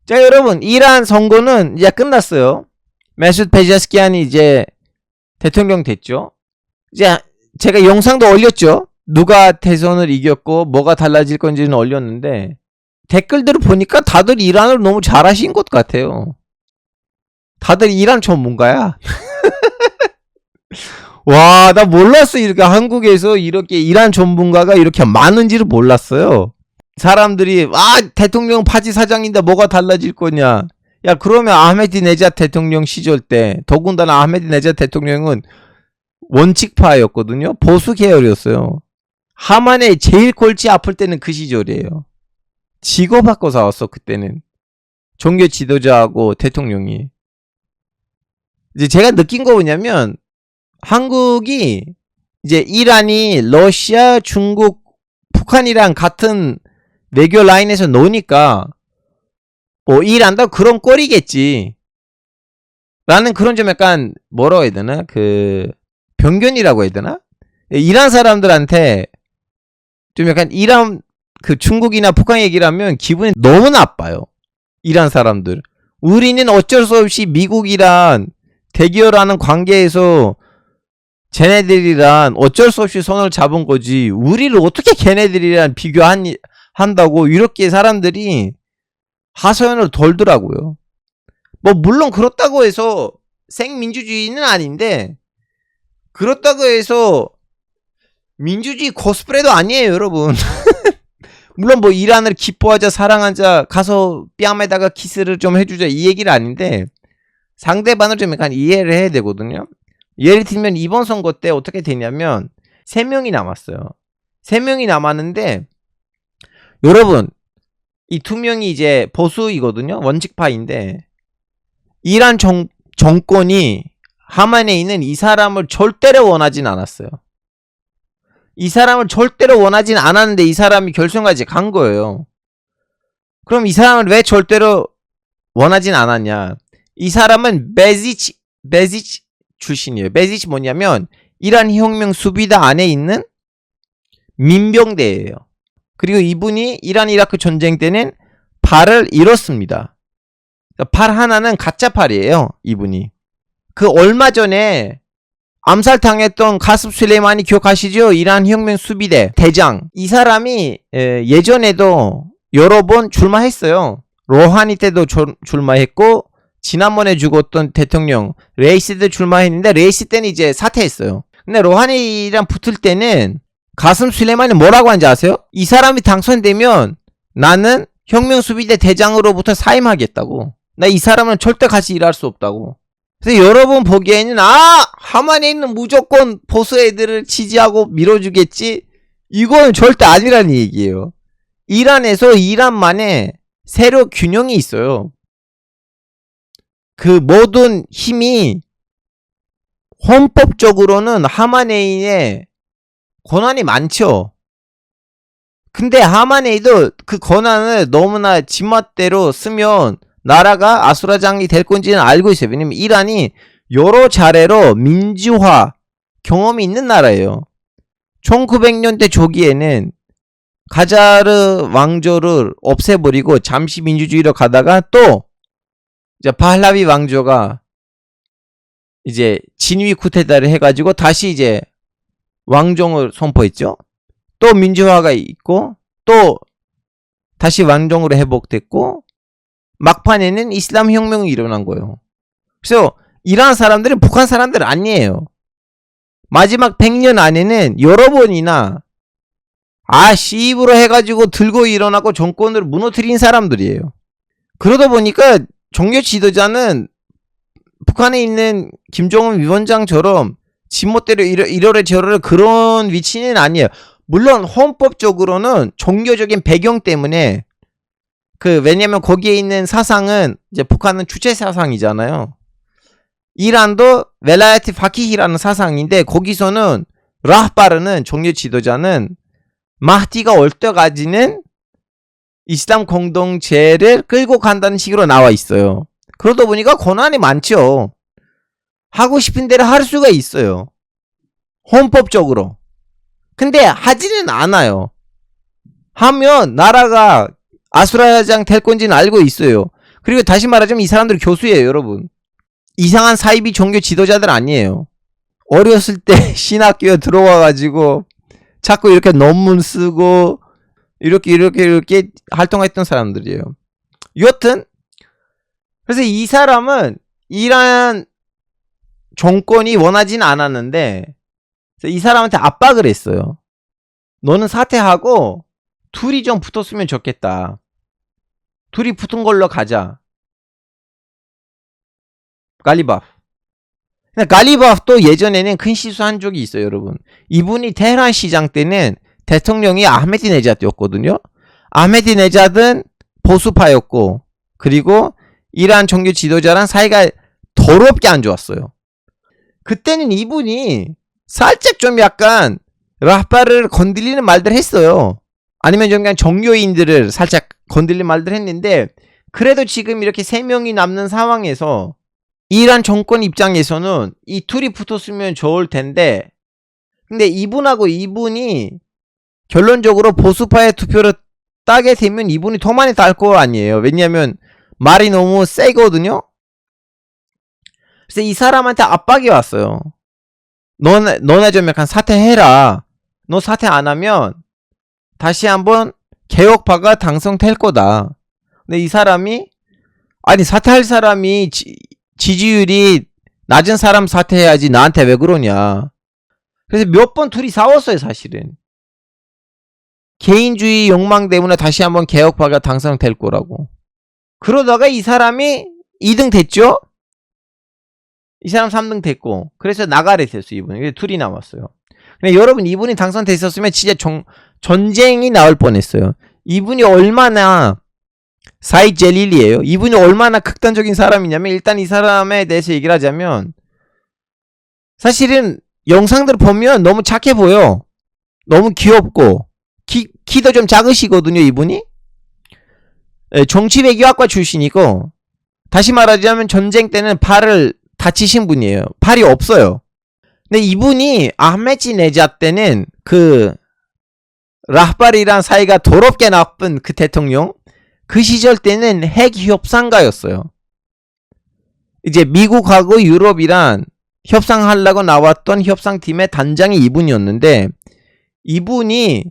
자, 여러분, 이란 선거는 이제 끝났어요. 메수드 페제스키안이 이제 대통령 됐죠. 이제 제가 영상도 올렸죠. 누가 대선을 이겼고 뭐가 달라질 건지는 올렸는데 댓글들을 보니까 다들 이란을 너무 잘하신 것 같아요. 다들 이란 전문가야. 와, 나 몰랐어. 이렇게 한국에서 이렇게 이란 전문가가 이렇게 많은지를 몰랐어요. 사람들이 대통령 파지 사장인데 뭐가 달라질 거냐. 야, 그러면 아흐메디네자 대통령 시절 때, 더군다나 아흐메디네자 대통령은 원칙파였거든요. 보수 계열이었어요. 하만의 제일 골치 아플 때는 그 시절이에요. 치고받고 싸웠어. 그때는 종교 지도자하고 대통령이. 이제 제가 느낀 거 뭐냐면 한국이 이제 이란이 러시아, 중국, 북한이랑 같은 외교 라인에서 노니까 뭐 이란도 그런 꼴이겠지 라는 그런 좀 약간 뭐라고 해야 되나, 그 편견이라고 해야 되나. 이란 사람들한테 좀 약간 이란 그 중국이나 북한 얘기를 하면 기분이 너무 나빠요. 이란 사람들. 우리는 어쩔 수 없이 미국이란 대결하는 관계에서 쟤네들이란 어쩔 수 없이 손을 잡은 거지, 우리를 어떻게 걔네들이랑 비교한다고 이렇게 사람들이 하소연을 돌더라고요. 뭐 물론 그렇다고 해서 생민주주의는 아닌데, 그렇다고 해서 민주주의 코스프레도 아니에요, 여러분. 물론 뭐 이란을 기뻐하자, 사랑하자, 가서 뺨에다가 키스를 좀 해주자 이 얘기는 아닌데, 상대방을 좀 약간 이해를 해야 되거든요. 예를 들면 이번 선거 때 어떻게 되냐면 3명이 남았어요. 3명이 남았는데, 여러분, 이 2명이 이제 보수이거든요. 원칙파인데, 이란 정권이 하만에 있는 이 사람을 절대로 원하진 않았어요. 이 사람을 절대로 원하진 않았는데 이 사람이 결선까지 간 거예요. 그럼 이 사람을 왜 절대로 원하진 않았냐. 이 사람은 베지치 출신이에요. 베지치 뭐냐면 이란 혁명 수비대 안에 있는 민병대예요. 그리고 이분이 이란 이라크 전쟁 때는 팔을 잃었습니다. 팔 하나는 가짜 팔이에요, 이분이. 그 얼마 전에 암살당했던 가슴 술레이마니 기억하시죠? 이란 혁명 수비대 대장. 이 사람이 예전에도 여러 번 출마했어요. 로하니 때도 출마했고, 지난번에 죽었던 대통령 레이시 때 출마했는데 레이시 때는 이제 사퇴했어요. 근데 로하니랑 붙을 때는 가슴 술레이마니 뭐라고 하는지 아세요? 이 사람이 당선되면 나는 혁명 수비대 대장으로부터 사임하겠다고. 나 이 사람은 절대 같이 일할 수 없다고. 그래서 여러분 보기에는 하만에 있는 무조건 보수 애들을 지지하고 밀어주겠지, 이건 절대 아니라는 얘기예요. 이란에서 이란만의 세력 균형이 있어요. 그 모든 힘이 헌법적으로는 하마네이의 권한이 많죠. 근데 하마네이도 그 권한을 너무나 지멋대로 쓰면 나라가 아수라장이 될 건지는 알고 있어요. 왜냐면 이란이 여러 차례로 민주화 경험이 있는 나라예요. 1900년대 초기에는 가자르 왕조를 없애버리고 잠시 민주주의로 가다가 또 이제 팔라비 왕조가 이제 진위 쿠데타를 해가지고 다시 이제 왕정을 선포했죠. 또 민주화가 있고 또 다시 왕정으로 회복됐고, 막판에는 이슬람 혁명이 일어난 거예요. 그래서 이란 사람들은 북한 사람들 아니에요. 마지막 100년 안에는 여러 번이나 시입으로 해가지고 들고 일어나고 정권을 무너뜨린 사람들이에요. 그러다 보니까 종교 지도자는 북한에 있는 김정은 위원장처럼 지멋대로 이러래 저러래 그런 위치는 아니에요. 물론 헌법적으로는 종교적인 배경 때문에 왜냐면 거기에 있는 사상은 이제 북한은 주체 사상이잖아요. 이란도 웰라야티 파키히라는 사상인데, 거기서는 라흐바르는 종교 지도자는 마흐디가 올 때까지는 이슬람 공동체를 끌고 간다는 식으로 나와 있어요. 그러다 보니까 권한이 많죠. 하고 싶은 대로 할 수가 있어요, 헌법적으로. 근데 하지는 않아요. 하면 나라가 아수라장 될 건지는 알고 있어요. 그리고 다시 말하자면 이 사람들은 교수예요, 여러분. 이상한 사이비 종교 지도자들 아니에요. 어렸을 때 신학교에 들어와가지고 자꾸 이렇게 논문 쓰고 이렇게 활동했던 사람들이에요. 여튼 그래서 이 사람은 이란 정권이 원하진 않았는데 이 사람한테 압박을 했어요. 너는 사퇴하고 둘이 좀 붙었으면 좋겠다. 둘이 붙은 걸로 가자. 갈리바프. 갈리바프도 예전에는 큰 실수한 적이 있어요, 여러분. 이분이 테헤란 시장 때는 대통령이 아흐메디네자드였거든요. 아흐메디네자드는 보수파였고, 그리고 이란 종교 지도자랑 사이가 더럽게 안 좋았어요. 그때는 이분이 살짝 좀 약간 라파를 건드리는 말들 했어요. 아니면 좀 그냥 종교인들을 살짝 건드리는 말들 했는데, 그래도 지금 이렇게 3명이 남는 상황에서 이란 정권 입장에서는 이 둘이 붙었으면 좋을 텐데, 근데 이분하고 이분이 결론적으로 보수파의 투표를 따게 되면 이분이 더 많이 딸 거 아니에요. 왜냐하면 말이 너무 세거든요. 그래서 이 사람한테 압박이 왔어요. 너네 좀 약간 사퇴해라. 너 사퇴 안 하면 다시 한번 개혁파가 당선될 거다. 근데 이 사람이 아니 사퇴할 사람이 지지율이 낮은 사람 사퇴해야지 나한테 왜 그러냐. 그래서 몇 번 둘이 싸웠어요, 사실은. 개인주의 욕망 때문에 다시 한번 개혁파가 당선될 거라고. 그러다가 이 사람이 2등 됐죠? 이 사람 3등 됐고, 그래서 나가래 됐어요, 이분이. 둘이 남았어요. 근데 여러분, 이분이 당선됐었으면 진짜 전쟁이 나올 뻔했어요. 이분이 얼마나 사이드 젤릴이에요. 이분이 얼마나 극단적인 사람이냐면, 일단 이 사람에 대해서 얘기를 하자면, 사실은 영상들 보면 너무 착해 보여. 너무 귀엽고, 키도 좀 작으시거든요, 이분이. 정치외교학과 출신이고, 다시 말하자면 전쟁 때는 팔을 다치신 분이에요. 팔이 없어요. 근데 이분이 아흐메디네자드 때는 그 라흐바리랑 사이가 더럽게 나쁜 그 대통령, 그 시절 때는 핵 협상가였어요. 이제 미국하고 유럽이랑 협상하려고 나왔던 협상팀의 단장이 이분이었는데, 이분이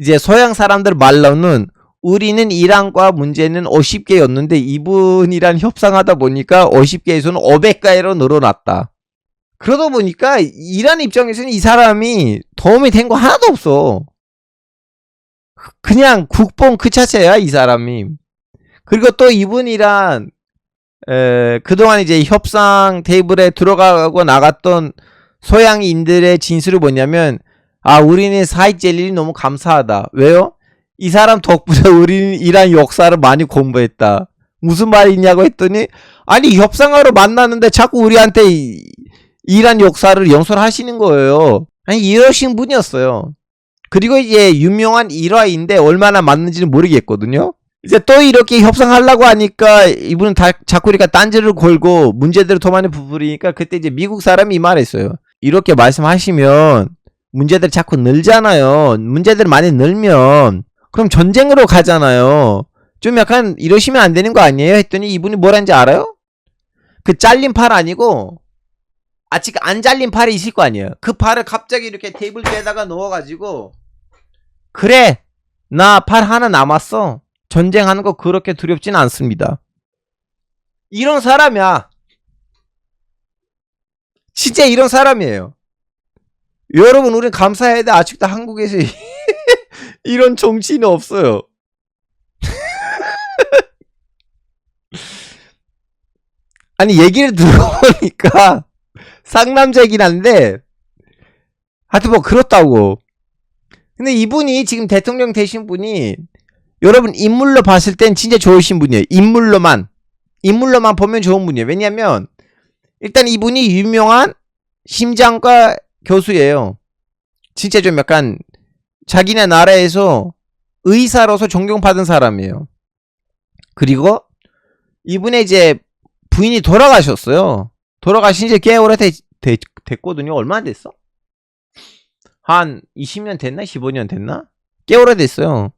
이제 서양 사람들 말로는 우리는 이란과 문제는 50개였는데 이분이랑 협상하다 보니까 50개에서는 500개로 늘어났다. 그러다 보니까 이란 입장에서는 이 사람이 도움이 된 거 하나도 없어. 그냥 국뽕 그 자체야, 이 사람이. 그리고 또 이분이랑 그동안 이제 협상 테이블에 들어가고 나갔던 서양인들의 진술이 뭐냐면, 아, 우리는 사이드 젤릴이 너무 감사하다. 왜요? 이 사람 덕분에 우리는 이란 역사를 많이 공부했다. 무슨 말이냐고 했더니, 아니 협상하러 만나는데 자꾸 우리한테 이란 역사를 연설하시는 거예요. 아니 이러신 분이었어요. 그리고 이제 유명한 일화인데 얼마나 맞는지는 모르겠거든요. 이제 또 이렇게 협상하려고 하니까 이분은 자꾸 이렇게 딴지를 걸고 문제들을 더 많이 부풀리니까 그때 이제 미국 사람이 이 말했어요. 이렇게 말씀하시면 문제들이 자꾸 늘잖아요. 문제들이 많이 늘면 그럼 전쟁으로 가잖아요. 좀 약간 이러시면 안 되는 거 아니에요? 했더니 이분이 뭐라는지 알아요? 그 잘린 팔 아니고 아직 안 잘린 팔이 있을 거 아니에요. 그 팔을 갑자기 이렇게 테이블 위에다가 넣어가지고, 그래, 나 팔 하나 남았어. 전쟁하는 거 그렇게 두렵진 않습니다. 이런 사람이야. 진짜 이런 사람이에요. 여러분, 우린 감사해야 돼. 아직도 한국에서 이런 정치인은 없어요. 아니 얘기를 들어보니까 상남자이긴 한데 하여튼 뭐 그렇다고. 근데 이분이 지금 대통령 되신 분이 여러분 인물로 봤을 땐 진짜 좋으신 분이에요. 인물로만 보면 좋은 분이에요. 왜냐면 일단 이분이 유명한 심장과 교수예요. 진짜 좀 약간 자기네 나라에서 의사로서 존경받은 사람이에요. 그리고 이분의 이제 부인이 돌아가셨어요. 돌아가신 지 꽤 오래됐거든요. 얼마나 됐어? 한 20년 됐나? 15년 됐나? 꽤 오래됐어요.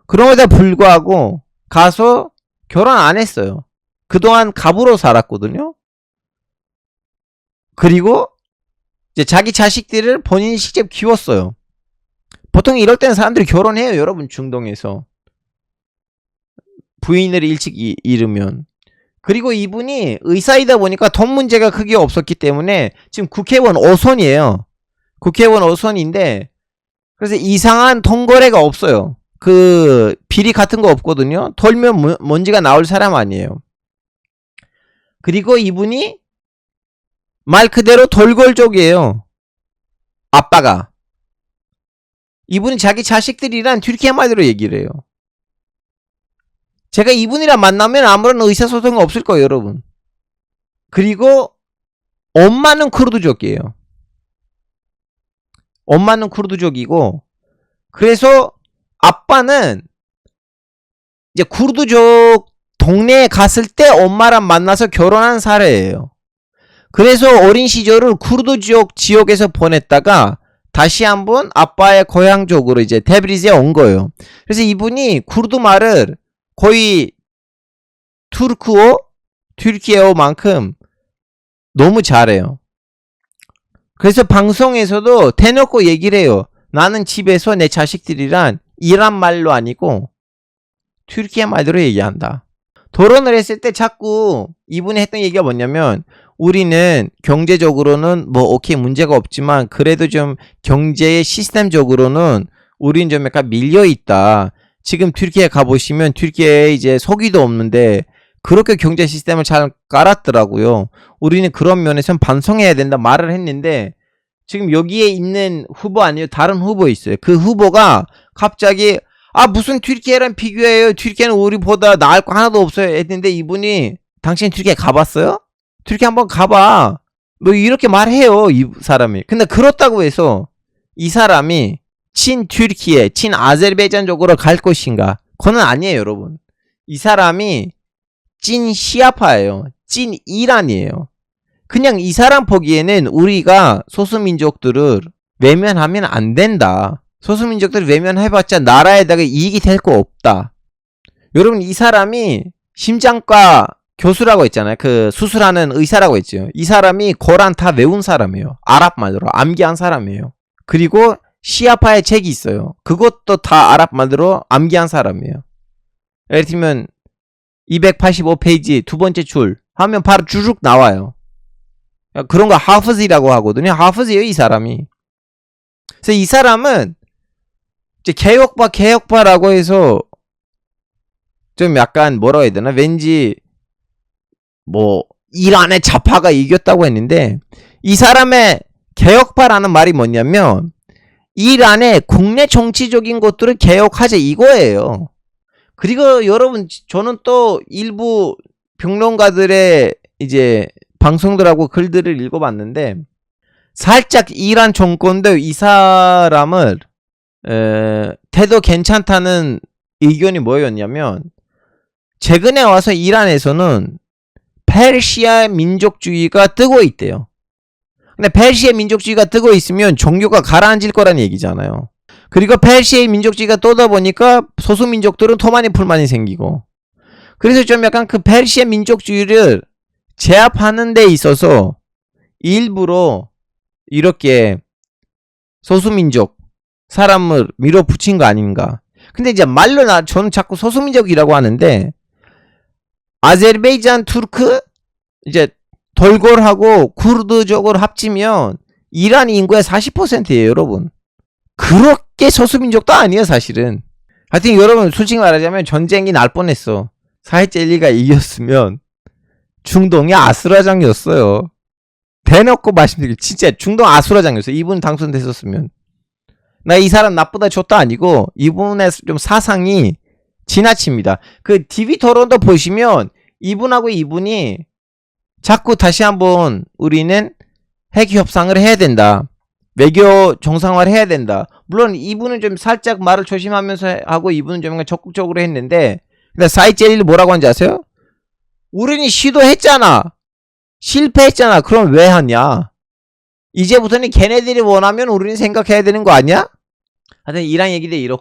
그럼에도 불구하고 가서 결혼 안 했어요. 그동안 갑으로 살았거든요. 그리고 이제 자기 자식들을 본인이 직접 키웠어요. 보통 이럴 때는 사람들이 결혼해요, 여러분. 중동에서 부인을 일찍 잃으면. 그리고 이분이 의사이다 보니까 돈 문제가 크게 없었기 때문에 지금 국회의원 어선이에요. 국회의원 어선인데, 그래서 이상한 돈 거래가 없어요. 그 비리 같은 거 없거든요. 털면 먼지가 나올 사람 아니에요. 그리고 이분이 말 그대로 돌골족이에요. 아빠가. 이분이 자기 자식들이란 튀르키예 말대로 얘기를 해요. 제가 이분이랑 만나면 아무런 의사소통이 없을 거예요, 여러분. 그리고 엄마는 쿠르드족이에요. 엄마는 쿠르드족이고, 그래서 아빠는 이제 쿠르드족 동네에 갔을 때 엄마랑 만나서 결혼한 사례예요. 그래서 어린 시절을 쿠르드족 지역에서 보냈다가 다시 한번 아빠의 고향적으로 이제 테브리즈에 온 거예요. 그래서 이분이 쿠르드 말을 거의 튀르키예어만큼 너무 잘해요. 그래서 방송에서도 대놓고 얘기를 해요. 나는 집에서 내 자식들이란 이란 말로 아니고 튀르키예 말대로 얘기한다. 토론을 했을 때 자꾸 이분이 했던 얘기가 뭐냐면, 우리는 경제적으로는 뭐 오케이 문제가 없지만 그래도 좀 경제의 시스템적으로는 우리는 좀 약간 밀려있다. 지금 튀르키예 가보시면 튀르키예에 이제 석유도 없는데 그렇게 경제 시스템을 잘 깔았더라고요. 우리는 그런 면에서는 반성해야 된다 말을 했는데, 지금 여기에 있는 후보 아니에요. 다른 후보 있어요. 그 후보가 갑자기 무슨 튀르키예랑 비교해요. 튀르키예는 우리보다 나을 거 하나도 없어요. 했는데 이분이 당신 튀르키예 가봤어요? 튀르키예 한번 가봐. 뭐 이렇게 말해요, 이 사람이. 근데 그렇다고 해서 이 사람이 친 튀르키예, 친 아제르바이잔 쪽으로 갈 것인가? 그건 아니에요, 여러분. 이 사람이 찐 시아파예요. 찐 이란이에요. 그냥 이 사람 보기에는 우리가 소수민족들을 외면하면 안 된다. 소수민족들을 외면해봤자 나라에다가 이익이 될 거 없다. 여러분, 이 사람이 심장과 교수라고 했잖아요. 그 수술하는 의사라고 했죠. 이 사람이 코란 다 외운 사람이에요. 아랍 말로 암기한 사람이에요. 그리고 시아파의 책이 있어요. 그것도 다 아랍 말로 암기한 사람이에요. 예를 들면 285페이지 두 번째 줄 하면 바로 주룩 나와요. 그런 거 하프즈라고 하거든요. 하프즈예요, 이 사람이. 그래서 이 사람은 이제 개혁파라고 해서 좀 약간 뭐라고 해야 되나? 왠지 뭐 이란의 좌파가 이겼다고 했는데, 이 사람의 개혁파라는 말이 뭐냐면 이란의 국내 정치적인 것들을 개혁하자 이거예요. 그리고 여러분, 저는 또 일부 평론가들의 이제 방송들하고 글들을 읽어봤는데, 살짝 이란 정권도 이 사람을 태도 괜찮다는 의견이 뭐였냐면, 최근에 와서 이란에서는 페르시아 민족주의가 뜨고 있대요. 근데 페르시아 민족주의가 뜨고 있으면 종교가 가라앉을 거란 얘기잖아요. 그리고 페르시아 민족주의가 떠다 보니까 소수민족들은 더 많이 불만이 생기고, 그래서 좀 약간 그 페르시아 민족주의를 제압하는 데 있어서 일부러 이렇게 소수민족 사람을 밀어붙인 거 아닌가. 근데 이제 말로 저는 자꾸 소수민족이라고 하는데, 아제르바이잔 투르크 이제 돌골하고 쿠르드족을 합치면 이란 인구의 40%예요, 여러분. 그렇게 소수민족도 아니에요, 사실은. 하여튼 여러분, 솔직히 말하자면 전쟁이 날 뻔했어. 4.12가 이겼으면 중동이 아수라장이었어요. 대놓고 말씀드릴게요. 진짜 중동 아수라장이었어요. 이분 당선됐었으면. 나 이 사람 나쁘다 좋다 아니고 이분의 좀 사상이 지나칩니다. 그 TV 토론도 보시면 이분하고 이분이 자꾸 다시 한번 우리는 핵 협상을 해야 된다. 외교 정상화를 해야 된다. 물론 이분은 좀 살짝 말을 조심하면서 하고 이분은 좀 적극적으로 했는데, 근데 4.11 뭐라고 하는지 아세요? 우리는 시도했잖아. 실패했잖아. 그럼 왜 하냐? 이제부터는 걔네들이 원하면 우리는 생각해야 되는 거 아니야? 하여튼 이란 얘기도 이렇고